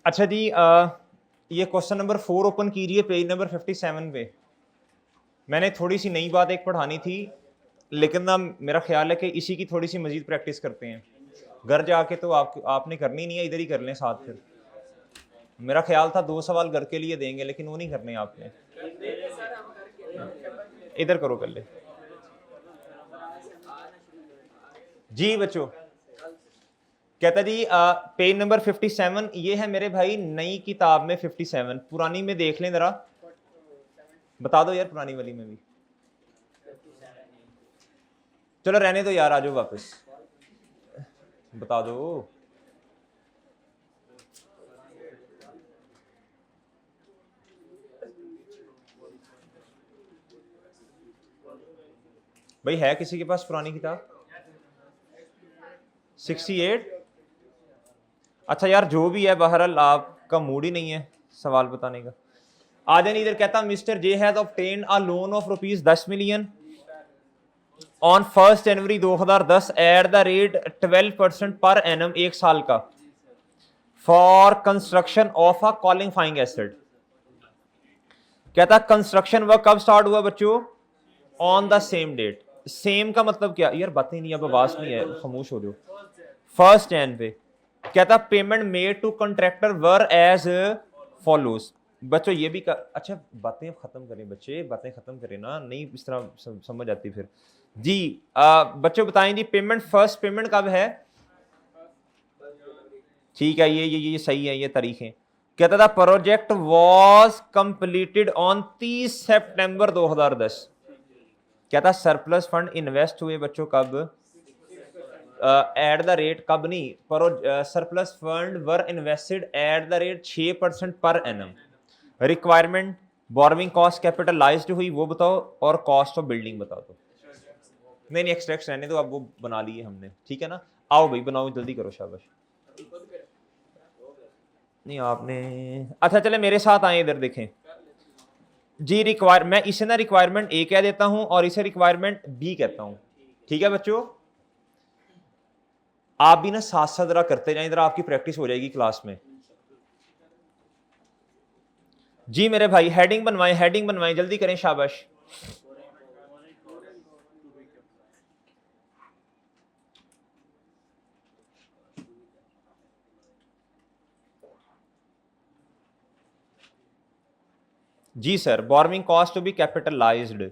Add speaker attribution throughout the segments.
Speaker 1: अच्छा जी, ये question number 4 open कीजिए पेज नंबर 57 पे। मैंने थोड़ी सी नई बात एक पढ़ानी थी, लेकिन ना मेरा ख्याल है कि इसी की थोड़ी सी मजीद प्रैक्टिस करते हैं। घर जाके तो आपने करनी नहीं है, इधर ही कर लें साथ। फिर मेरा ख्याल था 2 सवाल घर के लिए देंगे, लेकिन वो नहीं करने आपने। इधर करो पहले जी बच्चों। कहता जी पेज नंबर 57, ये है मेरे भाई नई किताब में 57, पुरानी में देख लें जरा, बता दो यार पुरानी वाली में भी। चलो रहने दो यार, आ जाओ वापस, बता दो। भाई है किसी के पास पुरानी किताब? 68? अच्छा यार जो भी है, बहरहाल आपका मूड ही नहीं है सवाल बताने का। आदन इधर कहता mister J has obtained a loan of ₹10 million on 1 January 2010 at the rate 12% per annum, 1 साल का, for construction of a qualifying asset. कहता कंस्ट्रक्शन वर्क कब स्टार्ट हुआ बच्चों? On the same date. Same का मतलब क्या यार, बातें नहीं, अब आवाज नहीं है, खामोश हो जाओ। 1 जैन पे। कहता payment made to contractor were as follows. बच्चों ये भी अच्छा बातें खत्म करें बच्चे, बातें खत्म करें ना, नहीं इस तरह समझ आती फिर जी। बच्चों बताएं जी, पेमेंट फर्स्ट पेमेंट कब है? ठीक है, ये सही है, ये तारीखें। कहता था प्रोजेक्ट वाज कंप्लीटेड ऑन 30 सितंबर 2010। कहता सरप्लस फंड इन्वेस्ट हुए बच्चों कब? एट द रेट, कब नहीं, पर surplus fund were invested at the rate 6% per annum. Requirement, borrowing cost capitalised हुई वो बताओ, और कॉस्ट ऑफ बिल्डिंग बता दो। नहीं एक्सट्रैक्ट रहने दो, अब वो बना लिए हमने, ठीक है ना। आओ भाई बनाओ, जल्दी करो, शाबाश। नहीं आपने, अच्छा चले मेरे साथ आए, इधर देखें जी। मैं इसे ना रिक्वायरमेंट ए कह देता हूं और इसे रिक्वायरमेंट बी कहता हूं, ठीक है बच्चों। आप भी ना साथ साथ जरा करते जाएं, जरा आपकी प्रैक्टिस हो जाएगी क्लास में जी। मेरे भाई हेडिंग बनवाएं, हेडिंग बनवाएं, जल्दी करें, शाबाश। जी sir, borrowing cost to be capitalized.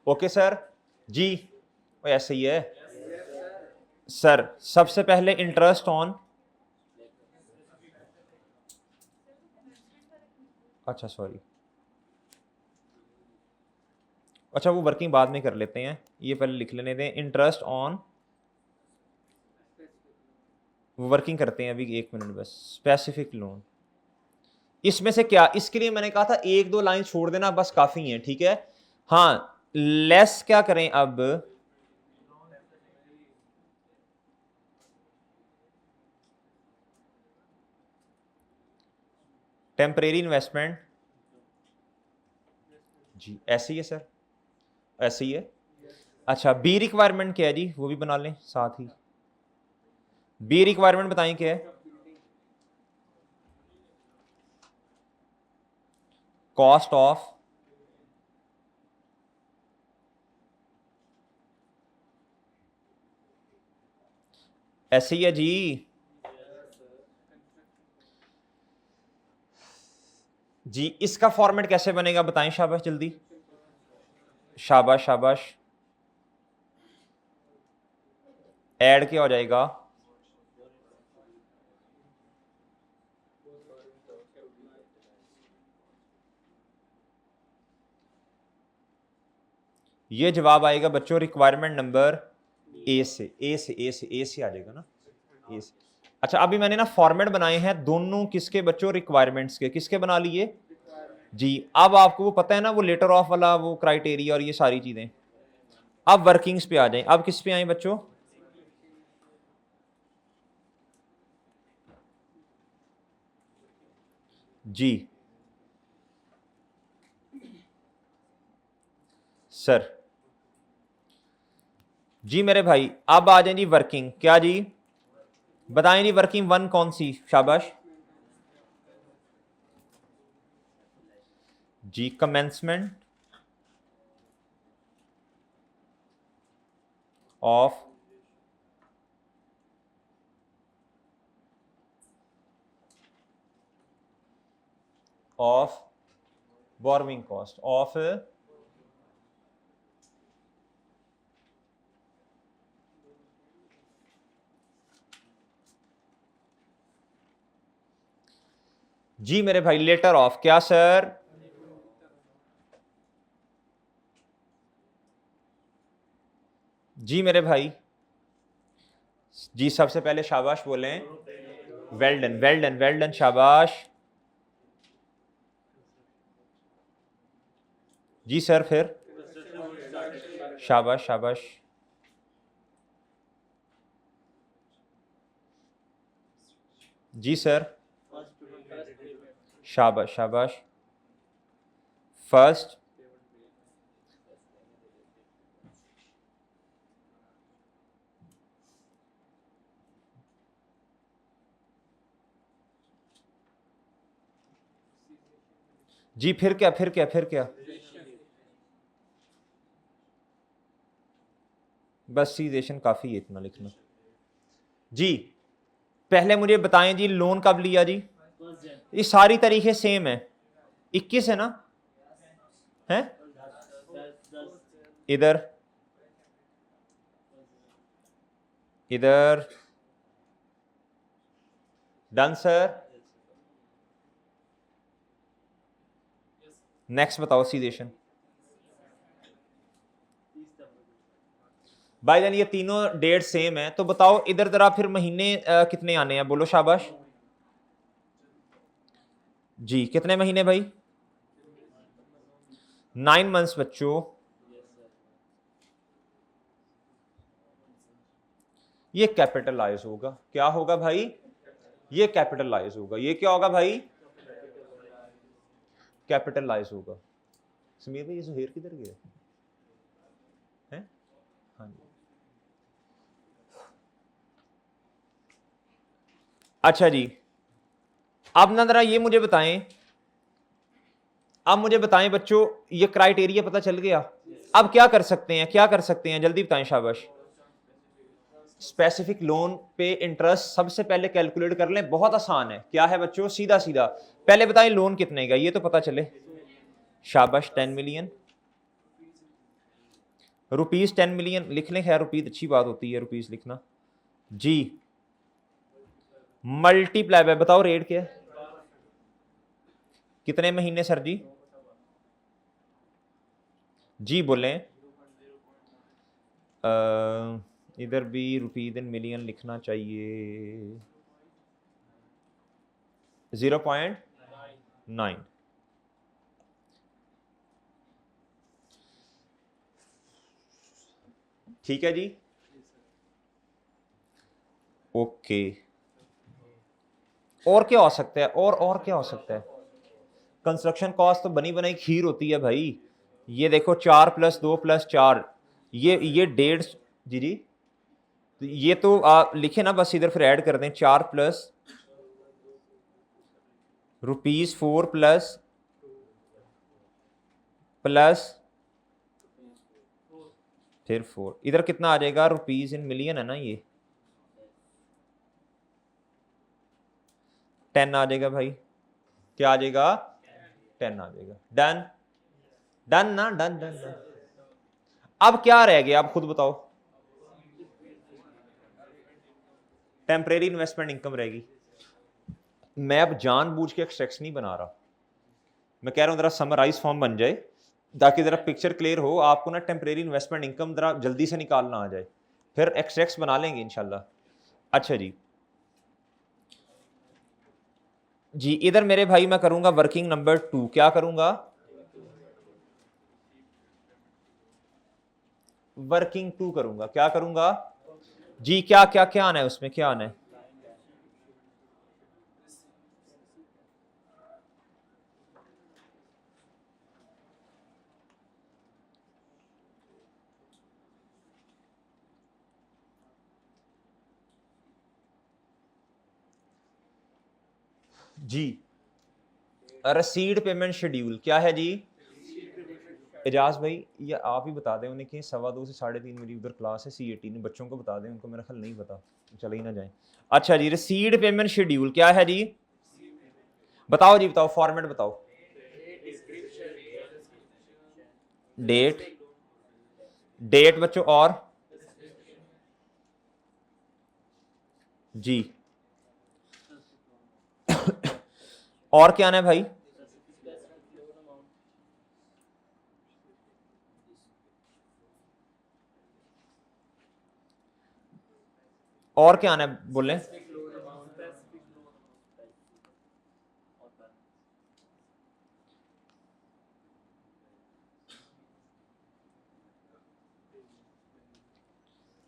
Speaker 1: Okay sir जी, ऐसे ही है सर। सबसे पहले इंटरेस्ट ऑन, अच्छा सॉरी, अच्छा वो वर्किंग बाद में कर लेते हैं, ये पहले लिख लेने दें। इंटरेस्ट ऑन, वर्किंग करते हैं अभी, 1 मिनट बस। स्पेसिफिक लोन, इसमें से क्या, इसके लिए मैंने कहा था 1-2 लाइन छोड़ देना बस, काफी है, ठीक है। हाँ लेस क्या करें अब? टेम्परेरी इन्वेस्टमेंट जी, ऐसे ही है सर, ऐसे ही है। अच्छा बी रिक्वायरमेंट क्या है जी, वो भी बना लें साथ ही। बी रिक्वायरमेंट बताएं क्या है? कॉस्ट ऑफ, ऐसे ही है जी। जी इसका फॉर्मेट कैसे बनेगा बताएं, शाबाश जल्दी, शाबाश शाबाश। ऐड क्या हो जाएगा? ये जवाब आएगा बच्चों रिक्वायरमेंट नंबर ए से, ए से, ए से, ए से आ जाएगा ना, ए से। अच्छा अभी मैंने ना फॉर्मेट बनाए हैं दोनों किसके बच्चों, रिक्वायरमेंट्स के, किसके बना लिए जी। अब आपको वो पता है ना, वो लेटर ऑफ वाला वो क्राइटेरिया और ये सारी चीजें। अब वर्किंग्स पे आ जाएं, अब किस पे आए बच्चों? जी सर, जी मेरे भाई अब आ जाए जी वर्किंग, क्या जी? बताएं जी वर्किंग वन कौन सी, शाबाश जी। Commencement of borrowing cost of जी मेरे भाई लेटर ऑफ क्या सर, जी मेरे भाई जी सबसे पहले शाबाश बोलें, well done well done well done, शाबाश जी सर, फिर शाबाश शाबाश जी सर, शाबाश शाबाश फर्स्ट जी, फिर क्या फिर क्या फिर क्या, बस सीजेशन काफी है इतना लिखना जी। पहले मुझे बताएं जी लोन कब लिया जी, ये सारी तरीके सेम है, 21 है ना, है इधर इधर डन सर, नेक्स्ट बताओ सीजेशन। भाई जान ये तीनों डेट सेम है, तो बताओ इधर जरा फिर महीने कितने आने हैं, बोलो शाबाश जी। कितने महीने भाई, 9 मंथ्स बच्चों, ये कैपिटलाइज होगा, क्या होगा भाई, ये कैपिटलाइज होगा, ये क्या होगा भाई, कैपिटलाइज होगा। समीर भाई ये सुहेर किधर गया है, हाँ जी। अच्छा जी, अब ना जरा ये मुझे बताएं, अब मुझे बताएं बच्चों, ये क्राइटेरिया पता चल गया, अब क्या कर सकते हैं, क्या कर सकते हैं, जल्दी बताएं शाबाश। स्पेसिफिक लोन पे इंटरेस्ट सबसे पहले कैलकुलेट कर लें, बहुत आसान है, क्या है बच्चों, सीधा सीधा पहले बताएं लोन कितने का, ये तो पता चले, शाबाश 10 मिलियन, रुपीज 10 मिलियन लिख लें, खैर रुपीज अच्छी बात होती है रुपीज लिखना जी। मल्टीप्लाई बाय, बताओ रेट क्या है, कितने महीने सर जी, जी बोलें, इधर भी रुपीज इन मिलियन लिखना चाहिए, 0.9, ठीक है जी, ओके। और क्या हो सकता है, और क्या हो सकता है, कंस्ट्रक्शन कॉस्ट तो बनी बनाई खीर होती है भाई, ये देखो 4+2+4, ये 1.5, जी जी, ये तो लिखे ना बस, इधर फिर ऐड कर दें, 4 प्लस रुपीज 4 प्लस प्लस फिर 4, इधर कितना आ जाएगा, रुपीज इन मिलियन है ना, ये 10 आ जाएगा भाई, क्या आ जाएगा, 10 आ जाएगा, डन डन ना, डन डन डन। अब क्या रह गया, आप खुद बताओ, टेम्परेरी इन्वेस्टमेंट इनकम रहेगी। मैं अब जानबूझ के एक्सट्रैक्ट नहीं बना रहा, मैं कह रहा हूं जरा समराइज फॉर्म बन जाए, ताकि जरा पिक्चर क्लियर हो आपको ना, टेम्परेरी इन्वेस्टमेंट इनकम जरा जल्दी से निकालना आ जाए, फिर एक्सट्रैक्ट्स बना लेंगे इंशाल्लाह। अच्छा जी, जी इधर मेरे भाई मैं करूंगा वर्किंग नंबर 2, क्या करूंगा, वर्किंग 2 करूंगा, क्या करूंगा जी, क्या क्या क्या आना है उसमें, क्या आना है, जी रसीड पेमेंट शेड्यूल क्या है जी? एजाज भाई ये आप ही बता दें उन्हें कि 2:15 से 3:30 मेरी उधर क्लास है C18 बच्चों को बता दें, उनको मेरा ख्याल नहीं पता, चले ही ना जाएं। अच्छा जी रसीड पेमेंट शेड्यूल क्या है जी? बताओ जी बताओ, फॉर्मेट बताओ। डेट, डेट बच्चों और जी और क्या आना है भाई? और क्या आना है बोले?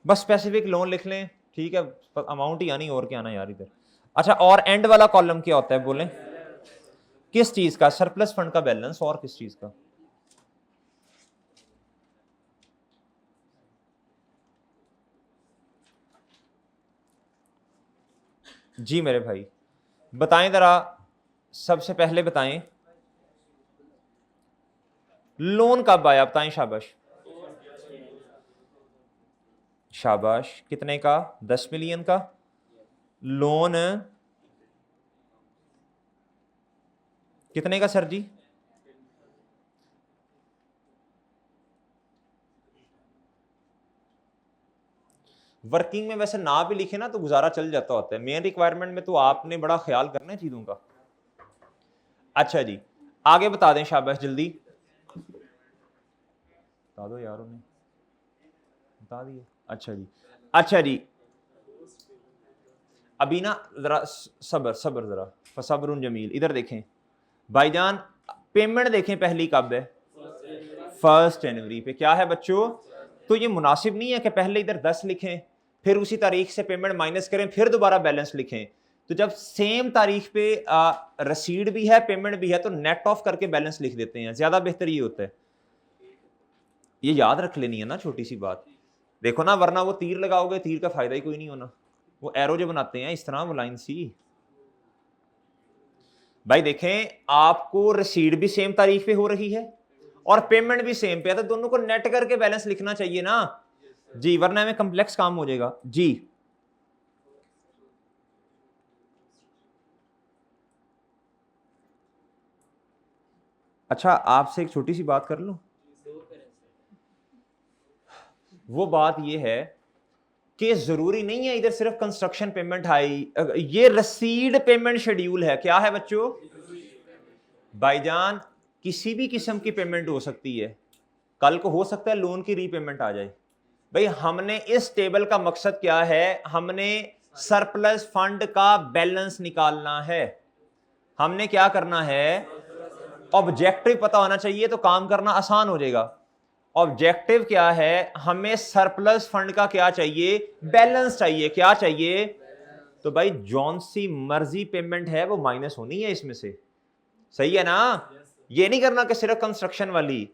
Speaker 1: बस स्पेसिफिक लोन लिख लें, ठीक है, अमाउंट ही आनी, और क्या आना यार इधर। अच्छा और एंड वाला कॉलम क्या होता है बोले? किस चीज का? सरप्लस फंड का बैलेंस, और किस चीज का? जी मेरे भाई बताएं जरा, सबसे पहले बताएं लोन कब आया, बताएं, शाबाश शाबाश। कितने का? 10 मिलियन का लोन। कितने का सर जी? वर्किंग में वैसे ना भी लिखे ना तो गुजारा चल जाता होता है, मेन रिक्वायरमेंट में तो आपने बड़ा ख्याल करना है चीजों का। अच्छा जी आगे बता दें, शाबाश जल्दी बता दो यार, उन्हें बता दिए। अच्छा जी, अच्छा जी अभी ना जरा सबर सबर, जरा फसब्रुन जमील, इधर देखें भाईजान, पेमेंट देखें पहली कब है? 1 जनवरी पे। क्या है बच्चों? तो ये मुनासिब नहीं है कि पहले इधर 10 लिखें, फिर उसी तारीख से पेमेंट माइनस करें, फिर दोबारा बैलेंस लिखें। तो जब सेम तारीख पे रसीद भी है पेमेंट भी है तो नेट ऑफ करके बैलेंस लिख देते हैं, ज्यादा बेहतर ये होता है। ये याद रख लेनी है ना छोटी सी बात, देखो ना, वरना वो तीर लगाओगे, तीर का फायदा ही कोई नहीं होना। वो एरो जो बनाते हैं इस तरह, वो लाइन सी। भाई देखें, आपको रसीद भी सेम तारीख पे हो रही है और पेमेंट भी सेम पे है, तो दोनों को नेट करके बैलेंस लिखना चाहिए ना जी, वरना में कॉम्प्लेक्स काम हो जाएगा जी। अच्छा आपसे एक छोटी सी बात कर लूं, वो बात ये है कि जरूरी नहीं है इधर सिर्फ कंस्ट्रक्शन पेमेंट आई, ये रसीड पेमेंट शेड्यूल है। क्या है बच्चों? भाईजान किसी भी किस्म की पेमेंट हो सकती है, कल को हो सकता है लोन की रीपेमेंट आ जाए। भाई हमने इस टेबल का मकसद क्या है? हमने सरप्लस फंड का बैलेंस निकालना है। हमने क्या करना है? ऑब्जेक्टिव पता होना चाहिए तो काम करना आसान हो जाएगा। ऑब्जेक्टिव क्या है? हमें सरप्लस फंड का क्या चाहिए? बैलेंस चाहिए। क्या चाहिए? तो भाई जौन सी मर्जी पेमेंट है वो माइनस होनी है इसमें से, सही है ना? ये नहीं करना कि सिर्फ कंस्ट्रक्शन वाली।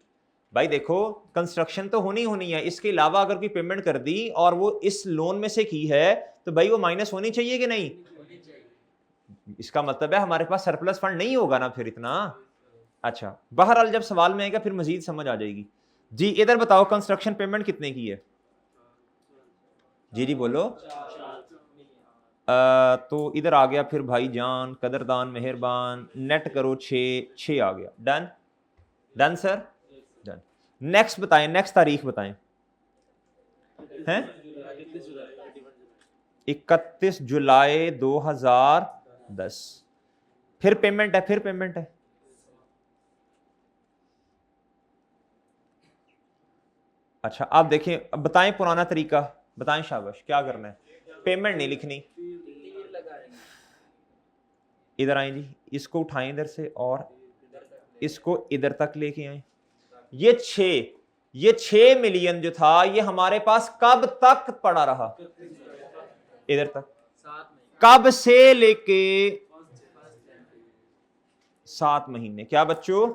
Speaker 1: भाई देखो कंस्ट्रक्शन तो होनी होनी है, इसके अलावा अगर कोई पेमेंट कर दी और वो इस लोन में से की है तो भाई वो माइनस होनी चाहिए कि नहीं? इसका मतलब है हमारे पास सरप्लस फंड नहीं होगा ना फिर इतना। अच्छा बहरहाल जब सवाल में आएगा फिर मजीद समझ आ जाएगी। जी इधर बताओ कंस्ट्रक्शन पेमेंट कितने की है? जी जी बोलो। तो इधर आ गया फिर भाईजान, कदरदान, मेहरबान, नेट करो, 6 आ गया। Done done sir done. Next बताएं, नेक्स्ट तारीख बताएं। हैं 31 जुलाई 2010। फिर पेमेंट है, फिर पेमेंट है। अच्छा आप देखें, अब बताएं पुराना तरीका, बताएं शाबाश क्या करना है? पेमेंट नहीं लिखनी, इधर आए जी, इसको उठाएं इधर से और इसको इधर तक लेके आए। ये 6 मिलियन जो था ये हमारे पास कब तक पड़ा रहा? इधर तक, कब से लेके 7 महीने। क्या बच्चों?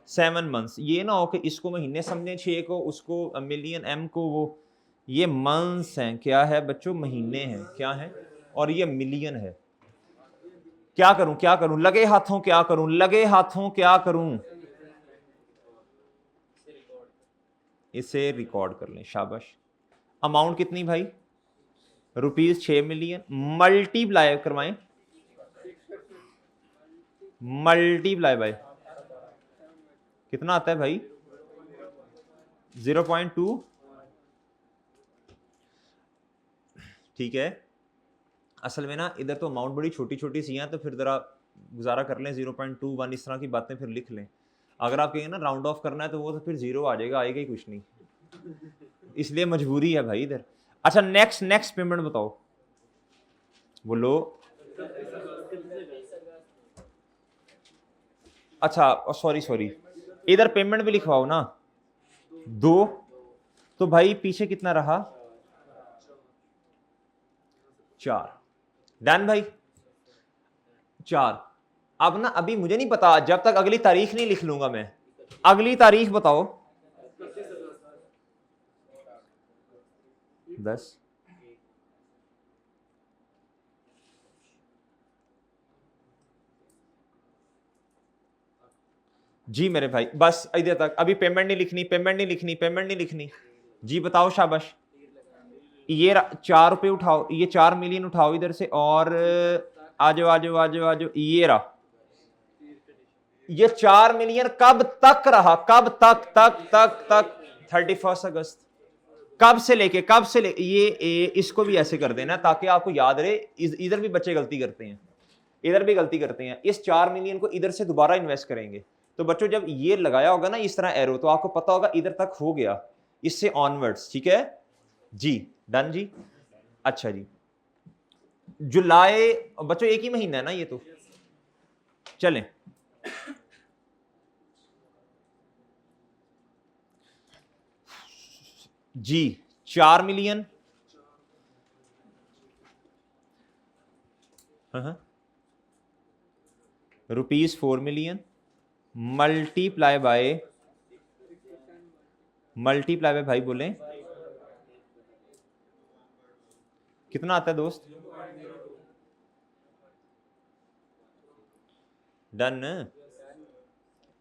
Speaker 1: 7 मंथ्स। ये ना हो कि इसको महीने समझें 6 को, उसको मिलियन, एम को वो, ये मंथ्स हैं। क्या है बच्चों? महीने हैं। क्या है? और ये मिलियन है। क्या करूं क्या करूं, लगे हाथों क्या करूं, लगे हाथों क्या करूं, इसे रिकॉर्ड कर लें, शाबाश। अमाउंट कितनी भाई, ₹6 मिलियन, मल्टीप्लाई करवाएं, मल्टीप्लाई बाय कितना आता है भाई, 0.2, ठीक है। असल में ना इधर तो अमाउंट बड़ी छोटी छोटी सी हैं, तो फिर जरा गुजारा कर लें, 0.21 इस तरह की बातें फिर लिख लें। अगर आप कहेंगे ना राउंड ऑफ करना है तो वो तो फिर जीरो आ जाएगा, आएगा ही कुछ नहीं, इसलिए मजबूरी है भाई इधर। अच्छा नेक्स्ट नेक्स्ट पेमेंट बताओ, बोलो। अच्छा सॉरी सॉरी, इधर पेमेंट भी लिखवाओ ना, 2, तो भाई पीछे कितना रहा, 4, डन भाई, 4। अब ना अभी मुझे नहीं पता, जब तक अगली तारीख नहीं लिख लूंगा मैं, अगली तारीख बताओ, 10, जी मेरे भाई बस इधर तक, अभी पेमेंट नहीं लिखनी, पेमेंट नहीं लिखनी, पेमेंट नहीं लिखनी, जी बताओ, शाबाश। ये 4 रुपए उठाओ, ये 4 मिलियन उठाओ इधर से, और आजो आजो आजो आजो, ये रहा, ये 4 मिलियन कब तक रहा, कब तक तक तक तक 31 अगस्त, कब से लेके ये इसको भी ऐसे कर देना ताकि आपको याद रहे, इधर भी बच्चे गलती करते हैं, इधर भी गलती करते हैं। इस 4 मिलियन को इधर से दोबारा इन्वेस्ट करेंगे, तो बच्चों जब ये लगाया होगा ना इस तरह एरो, तो आपको पता होगा इधर तक हो गया, इससे ऑनवर्ड्स, ठीक है जी, डन जी। अच्छा जी, जुलाई बच्चों एक ही महीना है ना ये, तो चलें, जी 4 मिलियन, ₹4 मिलियन मल्टीप्लाई बाय भाई बोलें कितना आता है दोस्त, डन।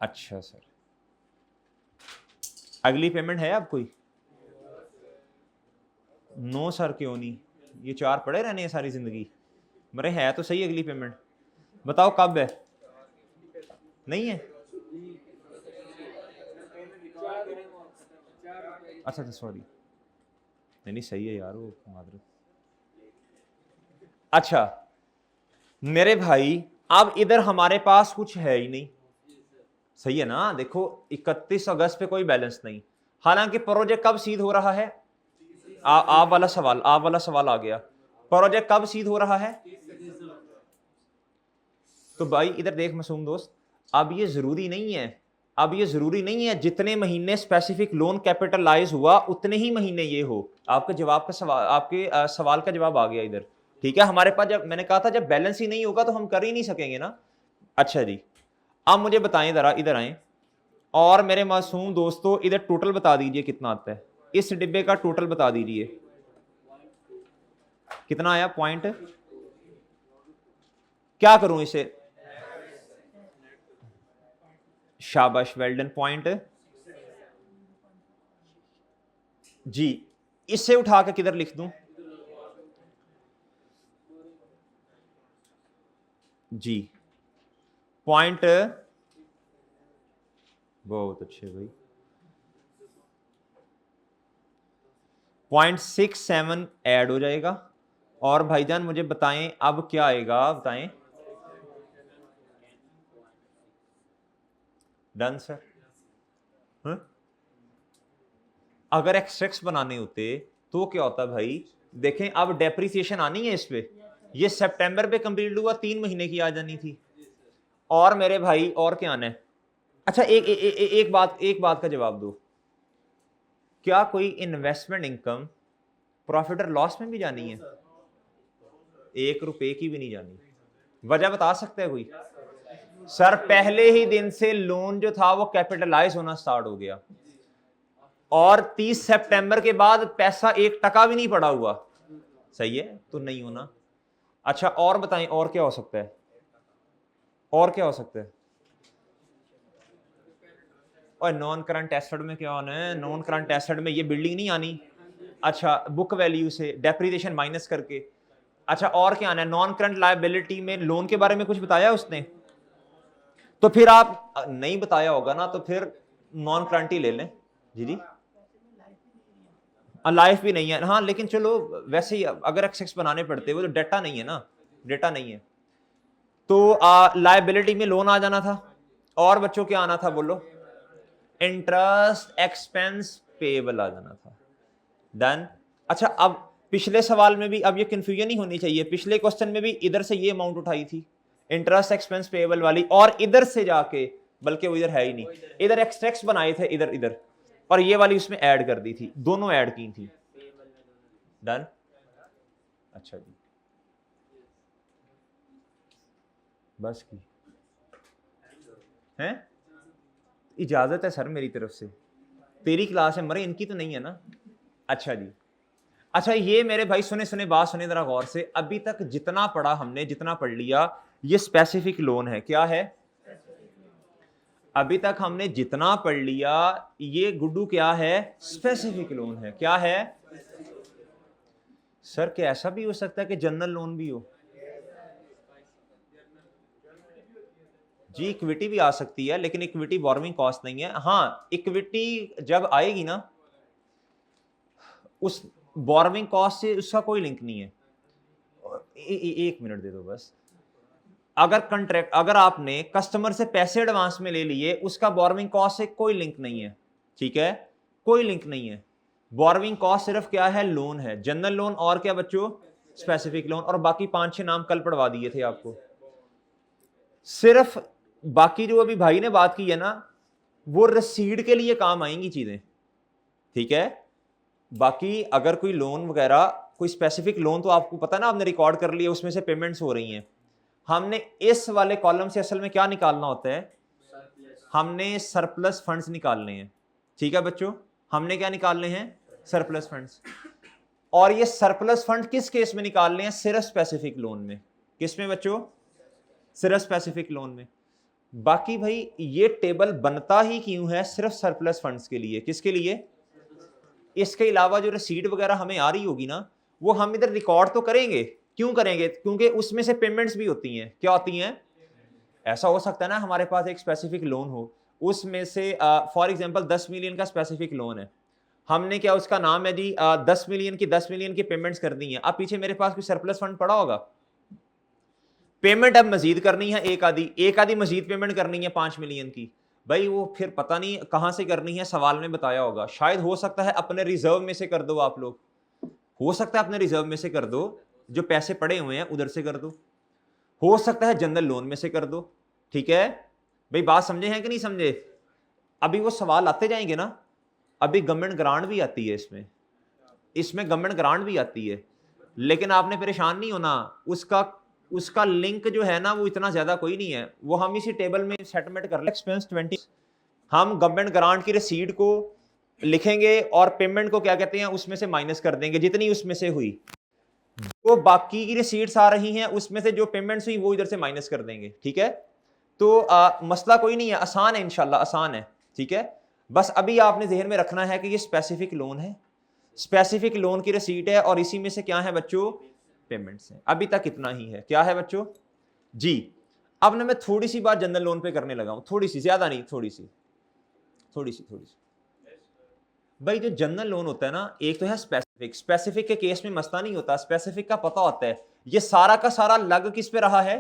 Speaker 1: अच्छा सर, अगली पेमेंट है आप कोई, नो सर क्यों नहीं, ये 4 पड़े रहने हैं सारी जिंदगी, मरे है तो सही अगली पेमेंट, बताओ कब है, नहीं है, अच्छा सॉरी, नहीं नहीं सही है यार वो मादरत। अच्छा मेरे भाई अब इधर हमारे पास कुछ है ही नहीं, सही है ना, देखो 31 अगस्त पे कोई बैलेंस नहीं, हालांकि प्रोजेक्ट कब सीध हो रहा है, आप वाला सवाल आ गया, प्रोजेक्ट कब सीध हो रहा है, तो भाई इधर देख मासूम दोस्त, अब ये जरूरी नहीं है, अब ये जरूरी नहीं है जितने महीने स्पेसिफिक लोन कैपिटलाइज हुआ उतने ही महीने ये हो, आपके जवाब का सवाल, आपके सवाल का जवाब आ गया इधर, ठीक है। हमारे पास जब मैंने कहा था जब बैलेंस ही नहीं होगा तो हम कर ही नहीं सकेंगे ना। अच्छा जी, अब मुझे बताएं जरा, इधर आए और मेरे मासूम दोस्तों इधर टोटल बता दीजिए कितना आता है, इस डिब्बे का टोटल बता दीजिए कितना आया, पॉइंट, क्या करूं इसे, शाबाश वेल डन, पॉइंट जी, इससे उठा के किधर लिख दूं, जी पॉइंट, बहुत अच्छे भाई, 0.67 ऐड हो जाएगा, और भाईजान मुझे बताएं अब क्या आएगा, बताएं, डन सर। अगर एक्सट्रैक्ट्स बनाने होते तो क्या होता भाई, देखें अब डेप्रिसिएशन आनी है इस पे, ये सितंबर पे कंप्लीट हुआ, 3 महीने की आ जानी थी, और मेरे भाई और क्या आना है, अच्छा एक बात का जवाब दो, क्या कोई इन्वेस्टमेंट इनकम प्रॉफिट और लॉस में भी जानी है, 1 रुपए की भी नहीं जानी, वजह बता सकते हैं कोई, सर पहले ही दिन से लोन जो था वो कैपिटलाइज होना स्टार्ट हो गया, और 30 सितंबर के बाद पैसा 1 टका भी नहीं पड़ा हुआ, सही है तो नहीं होना। अच्छा और बताएं और क्या हो सकता है, और क्या हो सकता है? और नॉन करंट एसेट में क्या होना है? नॉन करंट एसेट में ये बिल्डिंग नहीं आनी। अच्छा, बुक वैल्यू से डेप्रिसिएशन माइनस करके। अच्छा, और क्या आना है? नॉन करंट लायबिलिटी में लोन के बारे में कुछ बताया उसने? तो फिर आप नहीं बताया होगा ना, तो फिर नॉन करंट ही ले लें। जी जी, लाइफ भी नहीं है, हाँ, लेकिन चलो वैसे ही अगर एक्सेस बनाने पड़ते, वो तो डेटा नहीं है ना, डेटा नहीं है। तो लायबिलिटी में लोन आ जाना था, और बच्चों क्या आना था बोलो? इंटरेस्ट एक्सपेंस पेएबल आ जाना था। डन। अच्छा, अब पिछले सवाल में भी अब ये कंफ्यूजन नहीं होनी चाहिए, पिछले क्वेश्चन में भी इधर से ये अमाउंट उठाई थी इंटरेस्ट एक्सपेंस पेएबल वाली, और इधर से जाके, बल्कि वो इधर है ही नहीं, इधर एक्सट्रैक्ट्स बनाए थे इधर इधर, और ये वाली उसमें ऐड कर दी थी, दोनों ऐड की थी। डन। अच्छा जी, बस की हैं? इजाजत है सर मेरी तरफ से, तेरी क्लास है मरे, इनकी तो नहीं है ना। अच्छा जी, अच्छा ये मेरे भाई सुने सुने बात सुने जरा गौर से, अभी तक जितना पढ़ा हमने, जितना पढ़ लिया, ये स्पेसिफिक लोन है। क्या है? अभी तक हमने जितना पढ़ लिया, ये गुड्डू क्या है? स्पेसिफिक लोन है। क्या है सर? क्या ऐसा भी हो सकता है कि जनरल लोन भी हो? जी, इक्विटी भी आ सकती है, लेकिन इक्विटी बोरोइंग कॉस्ट नहीं है। हाँ, इक्विटी जब आएगी ना, उस बोरोइंग कॉस्ट से उसका कोई लिंक नहीं है। एक मिनट दे दो बस। अगर आपने कस्टमर से पैसे एडवांस में ले लिए, उसका बोरोइंग कॉस्ट से कोई लिंक नहीं है, ठीक है, कोई लिंक नहीं है। बोरोइंग कॉस्ट सिर्फ क्या है? लोन है। जनरल लोन और क्या बच्चों? Specific loan. और बाकी 5-6 नाम कल पढ़वा दिए थे आपको। सिर्फ बाकी जो अभी भाई ने बात की है ना, वो रसीड के लिए काम आएंगी चीजें, ठीक है। बाकी अगर कोई लोन वगैरह, कोई स्पेसिफिक लोन, तो आपको पता ना, आपने रिकॉर्ड कर लिया, उसमें से पेमेंट्स हो रही हैं। हमने इस वाले कॉलम से असल में क्या निकालना होता है? हमने सरप्लस फंड्स निकालने हैं, ठीक है बच्चों। हमने क्या निकालने हैं? Surplus funds. और ये सरप्लस फंड किस केस में निकालने हैं? सिर्फ स्पेसिफिक लोन में। किस में बच्चों? सिर्फ स्पेसिफिक लोन में। बाकी भाई ये टेबल बनता ही क्यों है? सिर्फ सरप्लस फंड्स के लिए। किसके लिए? इसके अलावा जो रसीद वगैरह हमें आ रही होगी ना, वो हम इधर रिकॉर्ड तो करेंगे। क्यों करेंगे? क्योंकि उसमें से पेमेंट्स भी होती हैं। क्या होती हैं? ऐसा हो सकता है ना, हमारे पास एक स्पेसिफिक लोन हो, उसमें से फॉर एग्जांपल 10 मिलियन का स्पेसिफिक लोन है, हमने क्या उसका नाम है जी 10 मिलियन की पेमेंट्स कर दी हैं। अब पीछे मेरे पास कोई सरप्लस फंड पड़ा होगा, पेमेंट अब मजीद करनी है, एक आधी मजीद पेमेंट करनी है 5 मिलियन की। भाई वो फिर पता नहीं कहां से करनी है, सवाल में बताया होगा। शायद हो सकता है अपने रिजर्व में से कर दो आप लोग, हो सकता है अपने रिजर्व में से कर दो, जो पैसे पड़े हुए हैं उधर से कर दो, हो सकता है जनरल लोन में से कर दो, ठीक है। भाई बात समझे हैं कि नहीं समझे? अभी वो सवाल आते जाएंगे ना। अभी गवर्नमेंट ग्रांट भी आती है इसमें गवर्नमेंट ग्रांट भी आती है, लेकिन आपने परेशान नहीं होना। उसका उसका लिंक जो है ना, वो इतना ज्यादा कोई नहीं है, वो हम इसी टेबल में सेटलमेंट कर ले। एक्सपेंस 20, हम गवर्नमेंट ग्रांट की रसीद को लिखेंगे और पेमेंट को क्या कहते हैं, उसमें से माइनस कर देंगे, जितनी उसमें से हुई। तो बाकी की रिसीट्स आ रही हैं, उसमें से जो पेमेंट्स हुई वो इधर से माइनस कर देंगे, ठीक है। तो मसला कोई नहीं है, आसान है, इंशाल्लाह आसान है, ठीक है। बस अभी आपने जहन में रखना है कि ये स्पेसिफिक लोन है, स्पेसिफिक लोन की रसीट है, और इसी में से क्या है बच्चों? पेमेंट्स हैं। अभी तक इतना ही है। क्या है बच्चों? जी। अब ना मैं थोड़ी सी बात जनरल लोन पे करने लगा हूं, थोड़ी सी, ज्यादा नहीं, थोड़ी सी। भाई जो जनरल लोन होता है ना, एक तो है स्पेसिफिक के केस में मसला नहीं होता, स्पेसिफिक का पता होता है। ये सारा का सारा लग किस पे रहा है?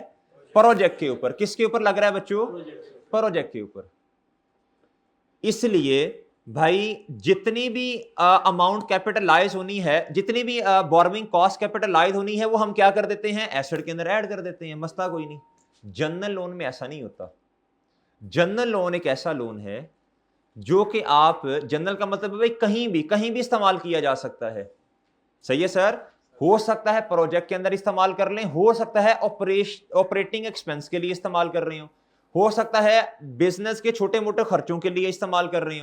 Speaker 1: प्रोजेक्ट के ऊपर। किसके ऊपर लग रहा है बच्चों? प्रोजेक्ट के ऊपर। इसलिए भाई जितनी भी अमाउंट कैपिटलाइज होनी है, जितनी भी बोरोइंग कॉस्ट कैपिटलाइज होनी है, वो हम क्या कर देते हैं? एसेट के अंदर ऐड कर देते हैं, मसला कोई नहीं। जनरल लोन में ऐसा नहीं होता। जनरल लोन एक ऐसा लोन है जो कि आप, जनरल का मतलब है भाई कहीं भी इस्तेमाल किया जा सकता है। सही है सर। हो सकता है प्रोजेक्ट के अंदर इस्तेमाल कर लें, हो सकता है ऑपरेटिंग एक्सपेंस के लिए इस्तेमाल कर रहे हो सकता है बिजनेस के छोटे मोटे खर्चों के लिए इस्तेमाल कर रहे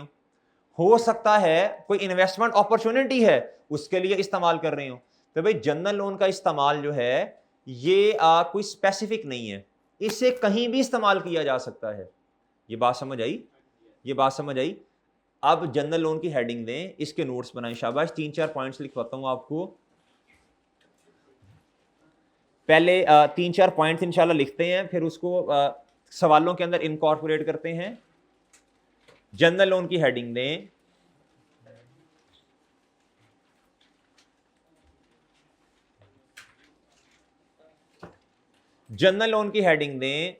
Speaker 1: हो सकता है कोई इन्वेस्टमेंट अपॉर्चुनिटी है उसके लिए इस्तेमाल कर रहे हो। तो भाई जनरल लोन का इस्तेमाल जो है ये कोई स्पेसिफिक नहीं है, इसे कहीं भी इस्तेमाल किया जा सकता है। ये बात समझ आई? ये बात समझ आई? अब जनरल लोन की हेडिंग दें, इसके नोट्स बनाएं। शाबाश, 3-4 पॉइंट्स लिखवाता हूं आपको। पहले 3-4 पॉइंट्स इंशाल्लाह लिखते हैं, फिर उसको सवालों के अंदर इनकॉर्पोरेट करते हैं। जनरल लोन की हेडिंग दें, जनरल लोन की हेडिंग दें,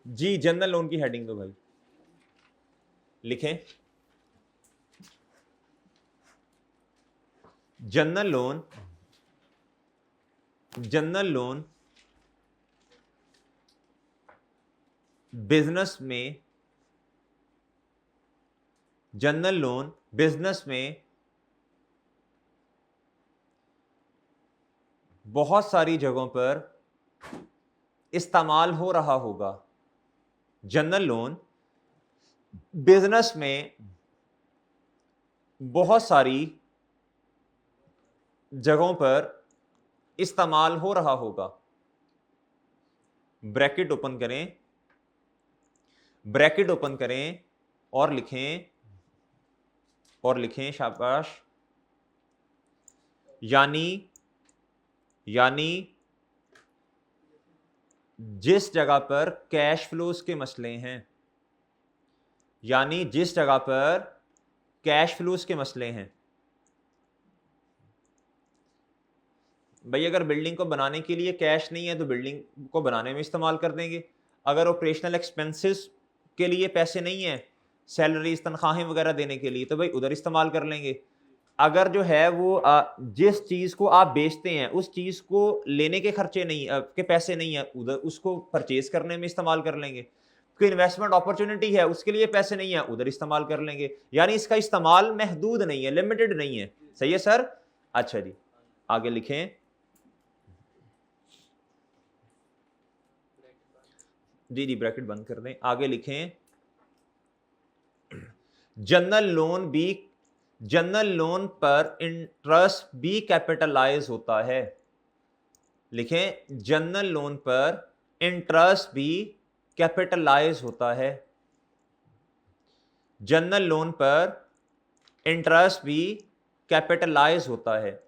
Speaker 1: जी जनरल लोन की हेडिंग दो भाई, लिखें general loan, general loan business में, जनरल लोन बिजनेस में बहुत सारी जगहों पर इस्तेमाल हो रहा होगा। जनरल लोन बिजनेस में बहुत सारी जगहों पर इस्तेमाल हो रहा होगा। ब्रैकेट ओपन करें, ब्रैकेट ओपन करें और लिखें, और लिखें शाबाश, यानी जिस जगह पर कैश फ्लोज के मसले हैं, यानी जिस जगह पर कैश फ्लोज के मसले हैं। भाई अगर बिल्डिंग को बनाने के लिए कैश नहीं है तो बिल्डिंग को बनाने में इस्तेमाल कर देंगे। अगर ऑपरेशनल एक्सपेंसेस के लिए पैसे नहीं है, सैलरीज तनख्वाहें वगैरह देने के लिए, तो भाई उधर इस्तेमाल कर लेंगे। अगर जो है वो जिस चीज़ को आप बेचते हैं उस चीज़ को लेने के खर्चे नहीं के पैसे नहीं है, उधर उसको परचेज करने में इस्तेमाल कर लेंगे। कोई इन्वेस्टमेंट अपॉर्चुनिटी है उसके लिए पैसे नहीं है, उधर इस्तेमाल कर लेंगे। यानी इसका इस्तेमाल महदूद नहीं है, लिमिटेड नहीं है। सही है सर? अच्छा जी, आगे लिखें। जी जी ब्रैकेट बंद कर दें, आगे लिखें। जनरल लोन भी, जनरल लोन पर इंटरेस्ट भी कैपिटलाइज होता है। लिखें, जनरल लोन पर इंटरेस्ट भी कैपिटलाइज होता है। जनरल लोन पर इंटरेस्ट भी कैपिटलाइज होता है,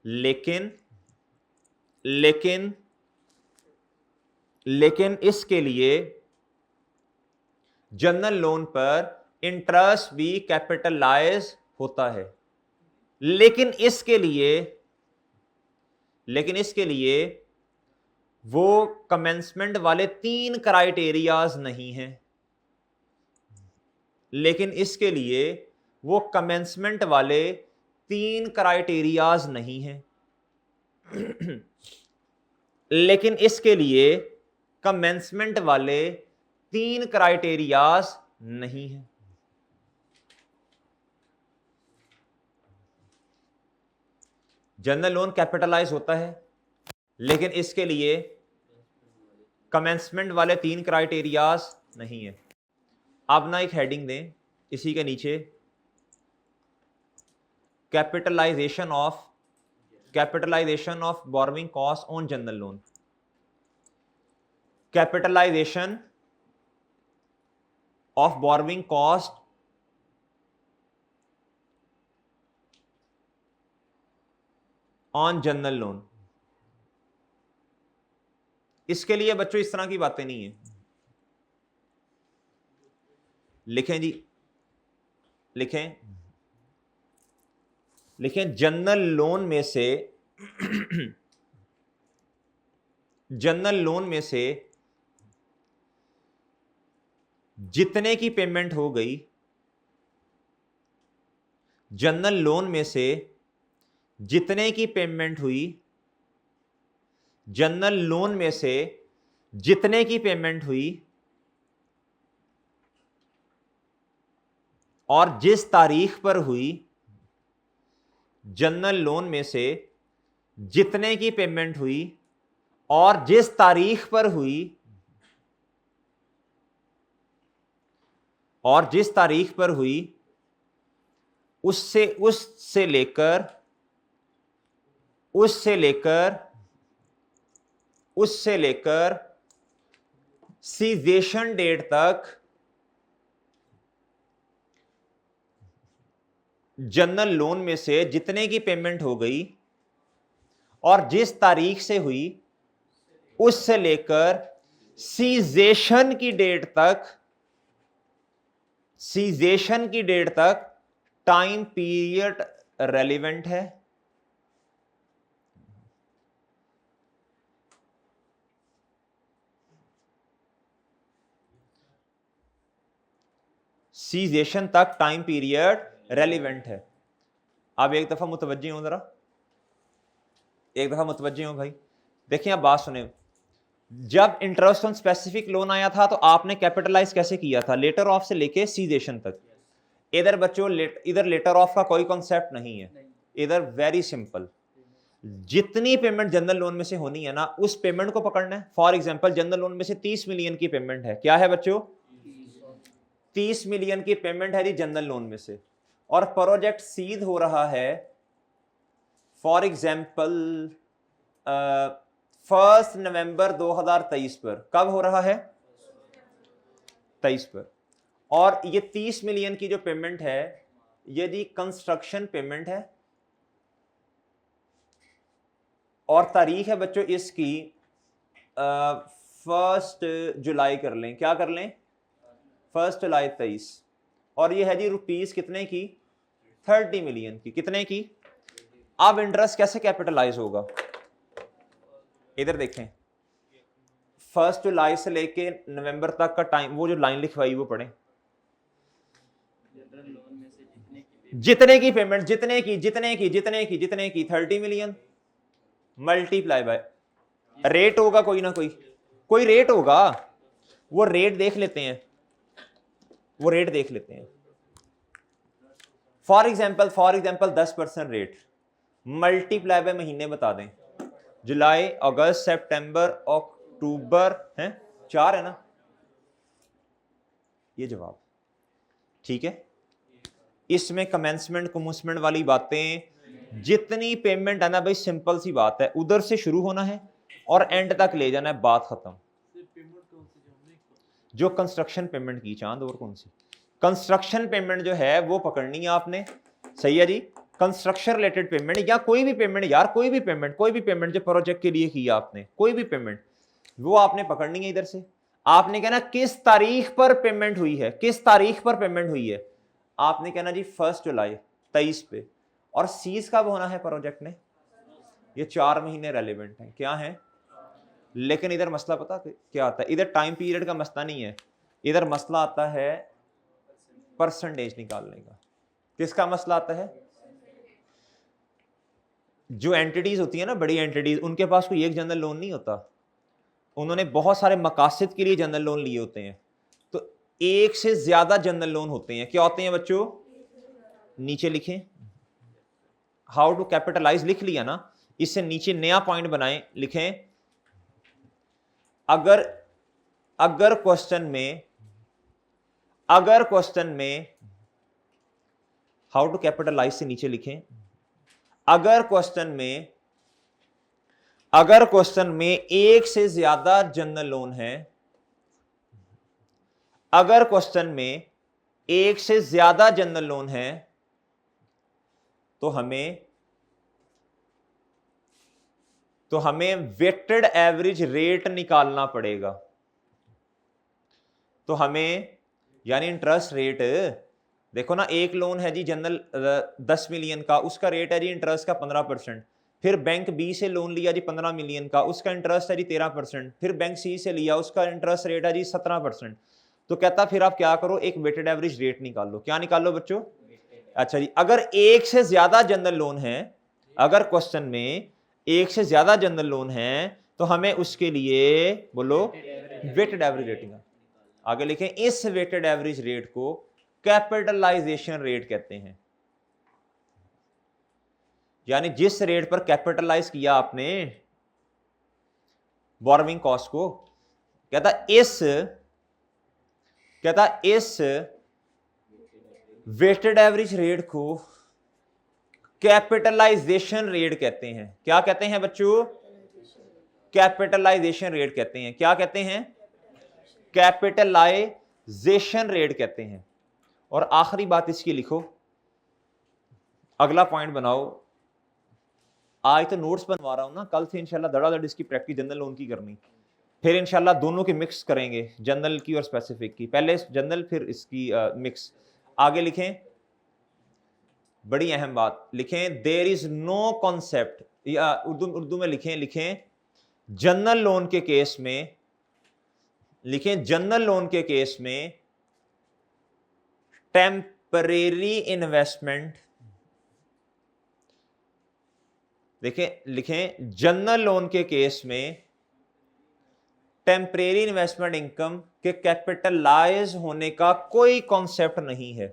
Speaker 1: लेकिन लेकिन लेकिन इसके लिए जनरल लोन पर इंटरेस्ट भी कैपिटलाइज होता है, लेकिन इसके लिए वो कमेंसमेंट वाले 3 क्राइटेरियाज नहीं हैं। लेकिन इसके लिए वो कमेंसमेंट वाले 3 क्राइटेरियाज नहीं हैं। लेकिन इसके लिए कमेंसमेंट वाले 3 क्राइटेरियाज नहीं हैं। जनरल लोन कैपिटलाइज होता है, लेकिन इसके लिए कमेंसमेंट वाले 3 क्राइटेरियाज नहीं है। आप ना एक हेडिंग दें इसी के नीचे, capitalisation of borrowing cost on general loan. Capitalisation of borrowing cost on general loan. इसके लिए बच्चों इस तरह की बातें नहीं है। लिखें जी, लिखें जनरल लोन में से जनरल लोन में से जितने की पेमेंट हो गई, जनरल लोन में से जितने की पेमेंट हुई, जनरल लोन में से जितने की पेमेंट हुई और जिस तारीख पर हुई, जनरल लोन में से जितने की पेमेंट हुई और जिस तारीख पर हुई, और जिस तारीख पर हुई उससे उससे लेकर उससे लेकर उससे लेकर सीजेशन डेट तक जनरल लोन में से जितने की पेमेंट हो गई और जिस तारीख से हुई उससे लेकर सीजेशन की डेट तक टाइम पीरियड रेलिवेंट है। सीजेशन तक टाइम पीरियड रेलिवेंट है। अब एक दफा मुतवज्जे हो, जरा एक दफा मुतवज्जे हो भाई। देखिए आप बात सुने, जब इंटरेस्ट ऑन स्पेसिफिक लोन आया था तो आपने कैपिटलाइज कैसे किया था, लेटर ऑफ से लेके सीजेशन तक। इधर बच्चों इधर लेटर ऑफ का कोई कॉन्सेप्ट नहीं है, इधर वेरी सिंपल, जितनी पेमेंट जनरल लोन में से होनी है ना उस पेमेंट को पकड़ना है। फॉर एग्जांपल जनरल लोन में से 30 मिलियन की पेमेंट है, क्या है बच्चों 30 मिलियन की पेमेंट है जी जनरल लोन में से, और प्रोजेक्ट सीध हो रहा है फॉर एग्जांपल 1 नवंबर 2023 पर। कब हो रहा है 23 पर। और ये 30 मिलियन की जो पेमेंट है यदि कंस्ट्रक्शन पेमेंट है और तारीख है बच्चों इसकी 1 जुलाई कर लें, क्या कर लें 1 जुलाई 23, और ये है जी रुपीस कितने की 30 मिलियन की, कितने की। अब इंटरेस्ट कैसे कैपिटलाइज होगा, इधर देखें 1 जुलाई से लेके नवंबर तक का टाइम, वो जो लाइन लिखवाई वो पढ़ें, जितने की पेमेंट जितने की 30 मिलियन मल्टीप्लाई बाय रेट होगा, कोई ना कोई रेट होगा, वो रेट देख लेते हैं, for example 10% rate multiply by महीने बता दें, जुलाई अगस्त सितंबर अक्टूबर है 4 है ना, ये जवाब ठीक है। इसमें कमेंसमेंट कमुसमेंट वाली बातें, जितनी पेमेंट है ना भाई सिंपल सी बात है, उधर से शुरू होना है और एंड तक ले जाना है, बात खत्म। जो कंस्ट्रक्शन पेमेंट की चांद, और कौन सी कंस्ट्रक्शन पेमेंट जो है वो पकड़नी है आपने, सही है जी। कंस्ट्रक्शन रिलेटेड पेमेंट या कोई भी पेमेंट यार, कोई भी पेमेंट जो प्रोजेक्ट के लिए की आपने, कोई भी पेमेंट वो आपने पकड़नी है। इधर से आपने कहना किस तारीख पर पेमेंट हुई है, आपने कहना जी 1 जुलाई 23 पे, और सीज कब होना है प्रोजेक्ट ने, ये 4 महीने रेलिवेंट है, क्या है। लेकिन इधर मसला पता क्या आता है, इधर टाइम पीरियड का मसला नहीं है, इधर मसला आता है परसेंटेज निकालने का। किसका मसला आता है, जो एंटिटीज होती है ना बड़ी एंटिटीज, उनके पास कोई एक जनरल लोन नहीं होता, उन्होंने बहुत सारे मकासद के लिए जनरल लोन लिए होते हैं, तो एक से ज्यादा जनरल लोन होते हैं। क्या होते हैं बच्चों, नीचे लिखें, हाउ टू कैपिटलाइज लिख लिया ना, इससे नीचे नया पॉइंट बनाएं, लिखें अगर क्वेश्चन में हाउ टू कैपिटलाइज से नीचे लिखें, अगर क्वेश्चन में एक से ज्यादा जनरल लोन है, अगर क्वेश्चन में एक से ज्यादा जनरल लोन है तो हमें वेटेड एवरेज रेट निकालना पड़ेगा। तो हमें यानी इंटरेस्ट रेट, देखो ना एक लोन है जी जनरल 10 मिलियन का, उसका रेट है जी इंटरेस्ट का 15%, फिर बैंक बी से लोन लिया जी 15 मिलियन का, उसका इंटरेस्ट है जी 13%, फिर बैंक सी से लिया, उसका इंटरेस्ट रेट है जी 17%। तो कहता फिर आप क्या करो, एक वेटेड एवरेज रेट निकाल लो। क्या निकाल लो बच्चों, अच्छा जी, अगर एक से ज्यादा जनरल लोन है, अगर क्वेश्चन में एक से ज्यादा जनरल लोन है तो हमें उसके लिए बोलो वेटेड एवरेज रेटिंग। आगे लिखें, इस वेटेड एवरेज रेट को कैपिटलाइजेशन रेट कहते हैं, यानी जिस रेट पर कैपिटलाइज किया आपने बोरोविंग कॉस्ट को, कहता इस वेटेड एवरेज रेट को कैपिटलाइजेशन रेट कहते हैं। क्या कहते हैं बच्चों? कैपिटलाइजेशन रेट कहते हैं। क्या कहते हैं? कैपिटलाइजेशन रेट कहते हैं। और आखिरी बात इसकी लिखो, अगला पॉइंट बनाओ। आज तो नोट्स बनवा रहा हूं ना, कल से इंशाल्लाह धड़ाधड़ इसकी प्रैक्टिस जनरल लोन की करनी, फिर इंशाल्लाह दोनों की मिक्स करेंगे, जनरल की और स्पेसिफिक की। पहले जनरल फिर इसकी मिक्स। आगे लिखें, बड़ी अहम बात लिखें, देयर इज नो कॉन्सेप्ट, या उर्दू में लिखें जनरल लोन के केस में, लिखें जनरल लोन के केस में टेम्परेरी इन्वेस्टमेंट, लिखें जनरल लोन के केस में टेम्परेरी इन्वेस्टमेंट इनकम के कैपिटलाइज होने का कोई कॉन्सेप्ट नहीं है।